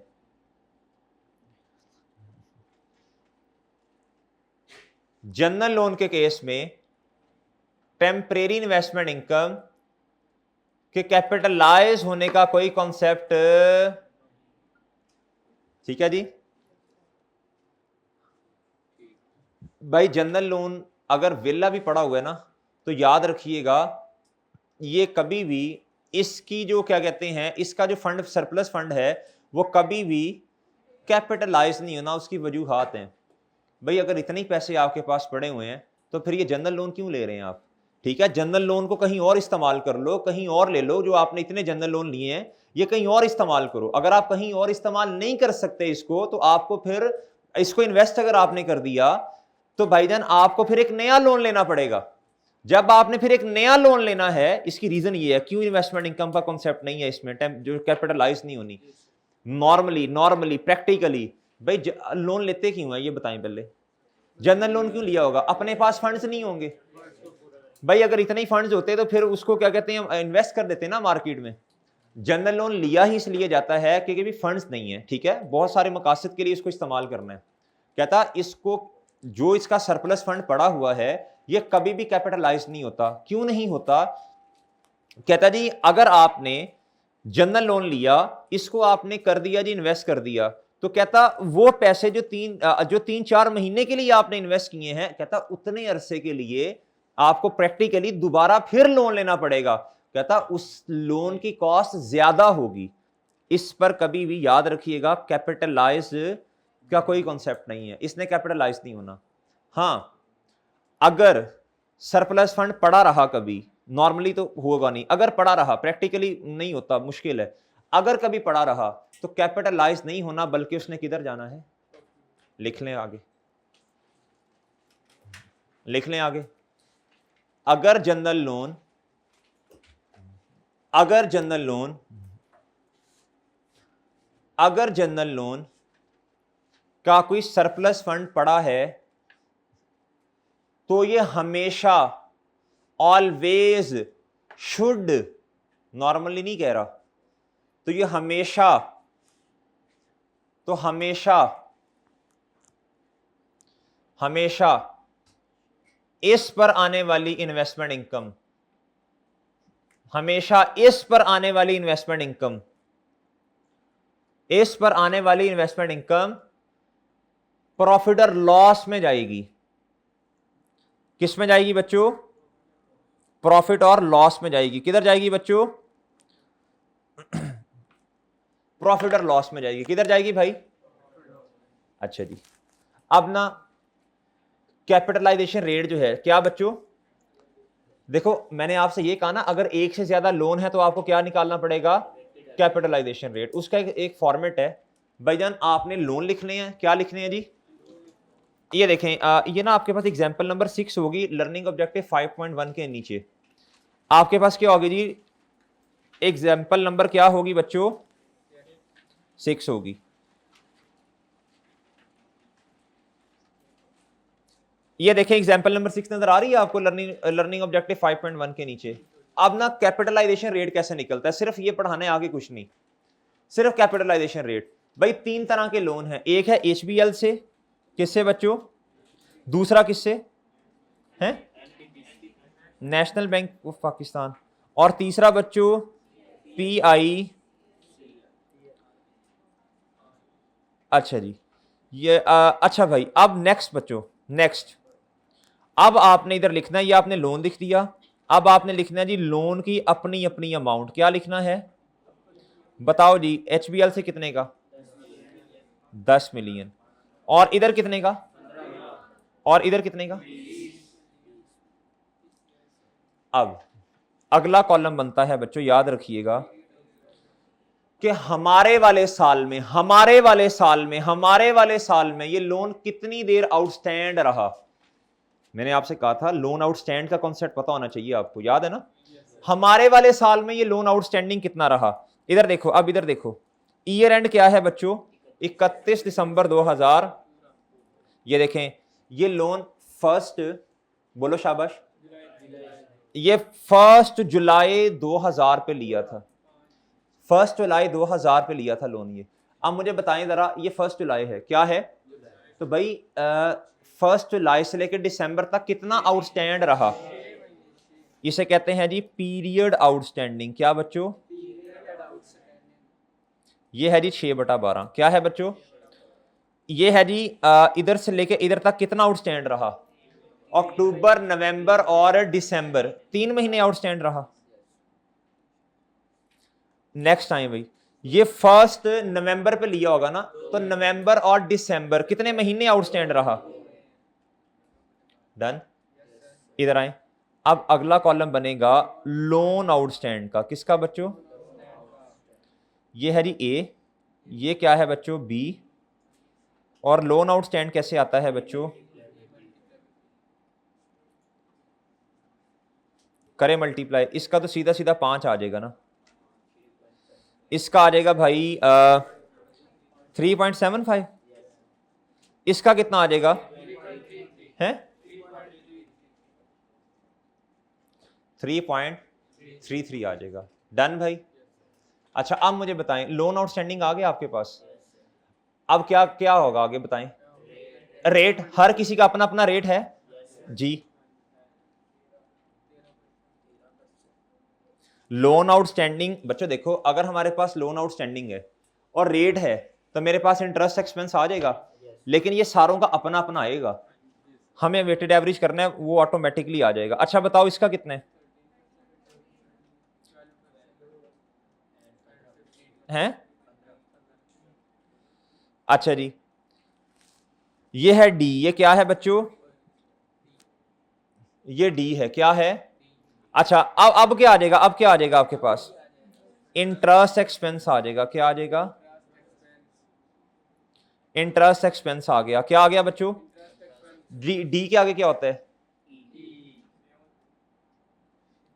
Speaker 1: जनरल लोन के केस में टेम्परेरी इन्वेस्टमेंट इनकम के कैपिटलाइज होने का कोई कॉन्सेप्ट, ठीक है जी भाई। जनरल लोन अगर विला भी पड़ा हुआ है ना, तो याद रखिएगा ये कभी भी इसकी जो क्या कहते हैं, इसका जो फंड सरप्लस फंड है वो कभी भी कैपिटलाइज नहीं होना। उसकी वजूहात हैं भाई, अगर इतने ही पैसे आपके पास पड़े हुए हैं तो फिर ये जनरल लोन क्यों ले रहे हैं आप? ठीक है, जनरल लोन को कहीं और इस्तेमाल कर लो, कहीं और ले लो। जो आपने इतने जनरल लोन लिए हैं ये कहीं और इस्तेमाल करो। अगर आप कहीं और इस्तेमाल नहीं कर सकते इसको, तो आपको फिर इसको इन्वेस्ट अगर आपने कर दिया तो भाईजान आपको फिर एक नया लोन लेना पड़ेगा। जब आपने फिर एक नया लोन लेना है, इसकी रीजन ये है क्यों इन्वेस्टमेंट इनकम का कॉन्सेप्ट नहीं है इसमें, जो कैपिटलाइज नहीं होनी। नॉर्मली प्रैक्टिकली भाई लोन लेते क्यों है ये बताएं पहले। जनरल लोन क्यों लिया होगा? अपने पास फंड्स नहीं होंगे भाई। अगर इतने ही फंड्स होते तो फिर उसको क्या कहते हैं, इन्वेस्ट कर देते ना मार्केट में। जनरल लोन लिया ही इसलिए जाता है क्योंकि भी फंड्स नहीं है, ठीक है, बहुत सारे मकासद के लिए इसको इस्तेमाल करना है। कहता इसको जो इसका सरप्लस फंड पड़ा हुआ है ये कभी भी कैपिटलाइज नहीं होता। क्यों नहीं होता? कहता जी अगर आपने जनरल लोन लिया, इसको आपने कर दिया जी, इन्वेस्ट कर दिया, तो कहता वो पैसे जो 3-4 महीने के लिए आपने इन्वेस्ट किए हैं, कहता उतने अरसे के लिए आपको प्रैक्टिकली दोबारा फिर लोन लेना पड़ेगा। कहता उस लोन की कॉस्ट ज्यादा होगी। इस पर कभी भी याद रखिएगा कैपिटलाइज का कोई कॉन्सेप्ट नहीं है, इसने कैपिटलाइज नहीं होना। हाँ, अगर सरप्लस फंड पड़ा रहा कभी, नॉर्मली तो होगा नहीं, अगर पड़ा रहा, प्रैक्टिकली नहीं होता, मुश्किल है, अगर कभी पड़ा रहा तो कैपिटलाइज नहीं होना, बल्कि उसने किधर जाना है, लिख लें आगे, लिख लें आगे। अगर जनरल लोन का कोई सरप्लस फंड पड़ा है तो ये हमेशा, ऑलवेज, शुड, नॉर्मली नहीं कह रहा, तो ये हमेशा इस पर आने वाली इन्वेस्टमेंट इनकम, हमेशा इस पर आने वाली इन्वेस्टमेंट इनकम प्रॉफिट और लॉस में जाएगी। किस में जाएगी बच्चों? प्रॉफिट और लॉस में जाएगी। किधर जाएगी बच्चों? प्रॉफिट और लॉस में जाएगी। किधर जाएगी भाई? अच्छा जी, अब ना कैपिटलाइजेशन रेट जो है, क्या बच्चों देखो, मैंने आपसे ये कहा ना, अगर एक से ज्यादा लोन है तो आपको क्या निकालना पड़ेगा? Capitalisation rate. उसका एक फॉर्मेट है भाईजान, आपने लोन लिखने हैं। क्या लिखने हैं जी? ये देखें, ये ना आपके पास एग्जांपल नंबर 6 होगी लर्निंग ऑब्जेक्टिव 5.1 के नीचे। आपके पास क्या होगी जी? एग्जांपल नंबर क्या होगी बच्चों? 6 होगी। ये देखें एग्जांपल नंबर 6 नजर आ रही है आपको लर्निंग ऑब्जेक्टिव 5.1 के नीचे। अब ना कैपिटलाइजेशन रेट कैसे निकलता है, सिर्फ ये पढ़ाना है, आगे कुछ नहीं, सिर्फ कैपिटलाइजेशन रेट। भाई 3 तरह के लोन हैं, एक है HBL से, किससे बच्चों? दूसरा किससे है? National bank of Pakistan. और तीसरा बच्चों PI, अच्छा जी, ये अच्छा भाई, अब नेक्स्ट बच्चों, नेक्स्ट अब आपने इधर लिखना है, ये आपने लोन लिख दिया। अब आपने लिखना है जी लोन की अपनी अपनी अमाउंट। क्या लिखना है बताओ जी, HBL से कितने का? 10 मिलियन। और इधर कितने का? और इधर कितने का? अब अगला कॉलम बनता है बच्चों, याद रखिएगा कि हमारे वाले साल में ये लोन कितनी देर आउटस्टैंड रहा। मैंने आपसे कहा था लोन आउटस्टैंड का कॉन्सेप्ट पता होना चाहिए आपको, याद है ना? हमारे वाले साल में ये लोन आउटस्टैंडिंग कितना रहा। इधर देखो, अब इधर देखो, ईयर एंड क्या है बच्चों? 31 दिसंबर 2000। ये देखें, ये लोन फर्स्ट, बोलो शाबाश, ये 1 जुलाई 2000 पे लिया था। 1 जुलाई 2000 पे लिया था लोन ये। अब मुझे बताएं जरा, ये 1 जुलाई है, क्या है? तो भाई 1 जुलाई से लेकर दिसंबर तक कितना आउटस्टैंड रहा? इसे कहते हैं जी पीरियड आउटस्टैंडिंग। क्या बच्चों? ये है जी 6/12। क्या है बच्चों? ये है जी इधर से लेके इधर तक कितना आउटस्टैंड रहा? अक्टूबर, नवंबर और दिसंबर, 3 महीने आउटस्टैंड रहा। नेक्स्ट टाइम भाई, ये 1 नवंबर पे लिया होगा ना, तो नवंबर और दिसंबर कितने महीने आउटस्टैंड रहा? डन। इधर आए, अब अगला कॉलम बनेगा लोन आउटस्टैंड का। किसका बच्चों? ये है जी A, ये क्या है बच्चों? B। और लोन आउटस्टैंड कैसे आता है बच्चों? करें मल्टीप्लाई, इसका तो सीधा सीधा 5 आ जाएगा ना। इसका आ जाएगा भाई 3.75। इसका कितना आ जाएगा? है 3.33 आ जाएगा। डन भाई। अच्छा अब मुझे बताएं, लोन आउटस्टैंडिंग आ गया आपके पास। अब क्या क्या होगा आगे बताएं? रेट, हर किसी का अपना अपना रेट है जी। लोन आउटस्टैंडिंग बच्चों देखो, अगर हमारे पास लोन आउटस्टैंडिंग है और रेट है तो मेरे पास इंटरेस्ट एक्सपेंस आ जाएगा, लेकिन ये सारों का अपना अपना आएगा। हमें वेटेड एवरेज करना है, वो ऑटोमेटिकली आ जाएगा। अच्छा बताओ इसका कितने हैं? अच्छा जी, ये है D। ये क्या है बच्चों? ये D है। क्या है? अच्छा अब क्या आ जाएगा? अब क्या आ जाएगा आपके पास? इंटरेस्ट एक्सपेंस आ जाएगा। क्या आ जाएगा? इंटरेस्ट एक्सपेंस आ गया। क्या आ गया बच्चों? डी के आगे क्या होता है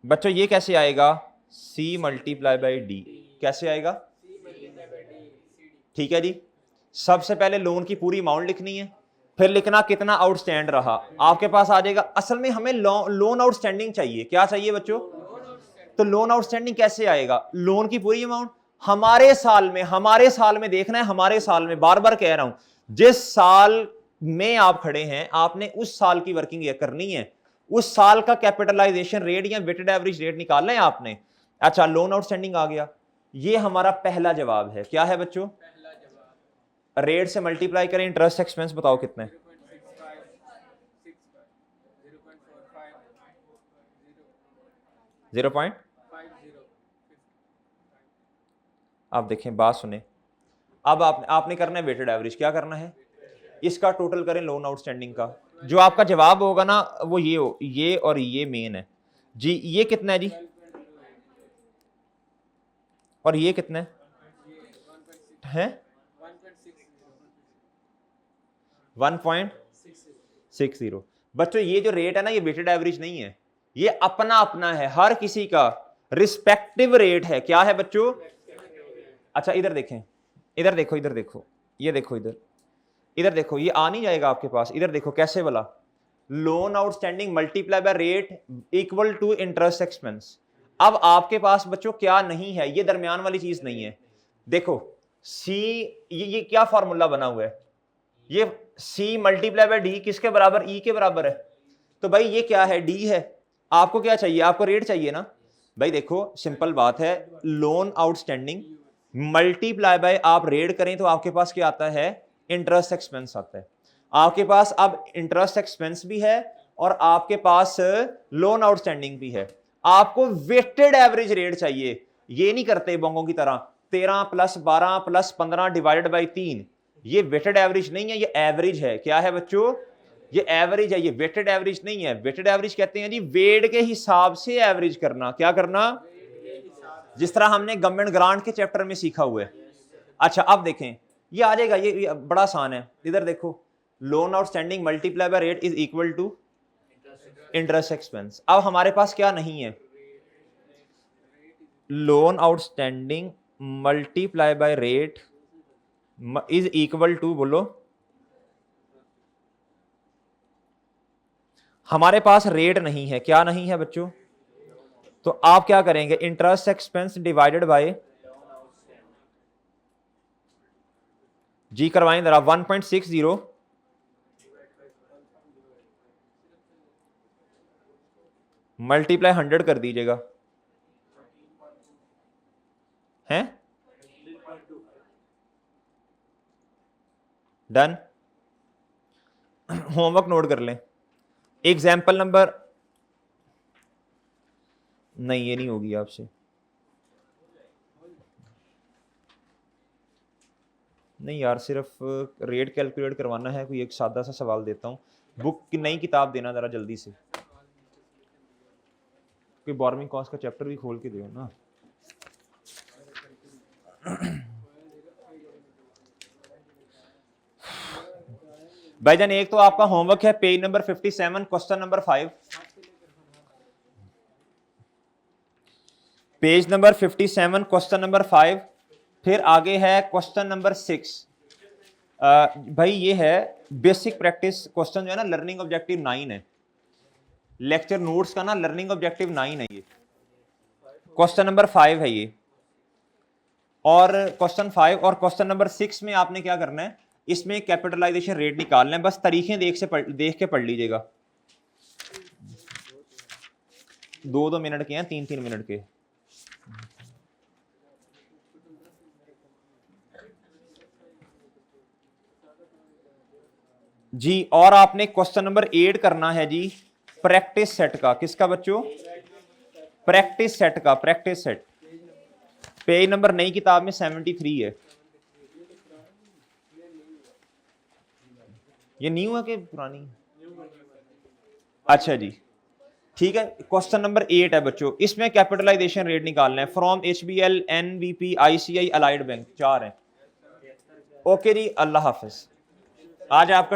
Speaker 1: बच्चों? ये कैसे आएगा? C multiply by D। कैसे आएगा? ठीक है जी, सबसे पहले लोन की पूरी अमाउंट लिखनी है, फिर लिखना कितना आउटस्टैंड रहा। आपके पास आ जाएगा। असल में हमें लोन आउटस्टैंडिंग चाहिए। क्या चाहिए बच्चों? तो लोन आउटस्टैंडिंग कैसे आएगा? लोन की पूरी अमाउंट हमारे साल में देखना है। हमारे साल में, बार बार कह रहा हूं, जिस साल में आप खड़े हैं आपने उस साल की वर्किंग करनी है, उस साल का कैपिटलाइजेशन रेट या वेटेड एवरेज रेट निकालना है आपने। अच्छा लोन आउटस्टैंडिंग आ गया, ये हमारा पहला जवाब है। क्या है बच्चों? रेट से मल्टीप्लाई करें, इंटरेस्ट एक्सपेंस बताओ कितने? 0. आप देखें, बात सुने, अब आपने करना है वेटेड एवरेज। क्या करना है? इसका टोटल करें लोन आउटस्टैंडिंग का। जो आपका जवाब होगा ना वो ये और ये मेन है जी। ये कितना है जी? और ये कितना है? 1.60। बच्चों ये जो रेट है ना, ये वेटेड एवरेज नहीं है, ये अपना अपना है, हर किसी का रिस्पेक्टिव रेट है। क्या है बच्चों? अच्छा इधर देखें, इधर देखो, इधर देखो, ये देखो, इधर देखो, ये आ नहीं जाएगा आपके पास। इधर देखो कैसे वाला, loan outstanding multiply by rate equal to interest expense. अब आपके पास बच्चों क्या नहीं है? ये दरमियान वाली चीज नहीं है। देखो सी, ये क्या फॉर्मूला बना हुआ है? ये C मल्टीप्लाई बाय D किसके बराबर? E के बराबर है। तो भाई ये क्या है? D है। आपको क्या चाहिए? आपको रेट चाहिए ना भाई। देखो सिंपल बात है, लोन आउटस्टैंडिंग मल्टीप्लाई बाय आप रेट करें तो आपके पास क्या आता है? इंटरेस्ट एक्सपेंस आता है। आपके पास अब इंटरेस्ट एक्सपेंस भी है और आपके पास लोन आउटस्टैंडिंग भी है। आपको वेटेड एवरेज रेट चाहिए, ये नहीं करते बंगों की तरह 13 + 12 + 15 डिवाइडेड बाई 3। ये वेटेड एवरेज नहीं है, ये एवरेज है। क्या है बच्चों? ये एवरेज है, ये वेटेड एवरेज नहीं है। वेटेड एवरेज कहते हैं जी वेट के हिसाब से एवरेज करना। क्या करना? जिस तरह हमने गवर्नमेंट ग्रांट के चैप्टर में सीखा हुआ है। अच्छा अब देखें, ये आ जाएगा, ये बड़ा आसान है। इधर देखो, loan outstanding multiply by rate is equal to interest expense. अब हमारे पास क्या नहीं है? Loan outstanding multiply by rate is equal to, बोलो, हमारे पास रेट नहीं है। क्या नहीं है बच्चों? तो आप क्या करेंगे? इंटरेस्ट एक्सपेंस डिवाइडेड बाय जी करवाएं जरा 1.60 मल्टीप्लाई 100 कर दीजिएगा। हैं? डन। होमवर्क नोट कर लें। एग्जाम्पल नंबर, नहीं ये नहीं होगी आपसे, नहीं यार, सिर्फ रेट कैलकुलेट करवाना है। कोई एक सादा सा सवाल देता हूँ, बुक की नई किताब देना जरा जल्दी से, कोई बोरोइंग कॉस्ट का चैप्टर भी खोल के दो ना। भाईजान एक तो आपका होमवर्क है page number 57 question number 5, page number 57 question number 5। फिर आगे है क्वेश्चन नंबर 6। भाई ये है बेसिक प्रैक्टिस क्वेश्चन, जो है ना लर्निंग ऑब्जेक्टिव 9 है। लेक्चर नोट्स का ना लर्निंग ऑब्जेक्टिव 9 है ये। क्वेश्चन नंबर 5 है ये, और क्वेश्चन 5 और क्वेश्चन नंबर 6 में आपने क्या करना है? इसमें कैपिटलाइजेशन रेट निकालना है। बस तरीके देख के पढ़ लीजिएगा। 2-2 मिनट के हैं, 3-3 मिनट के। जी, और आपने क्वेश्चन नंबर 8 करना है जी प्रैक्टिस सेट का। किसका बच्चों? प्रैक्टिस सेट का। प्रैक्टिस सेट पेज नंबर नई किताब में 73 है। ये न्यू है कि पुरानी? अच्छा जी, ठीक है। क्वेश्चन नंबर 8 है बच्चों, इसमें कैपिटलाइजेशन रेट निकालना है from HBL, NBP, ICI, allied bank, 4 है। ओके जी, अल्लाह हाफिज। आज आपका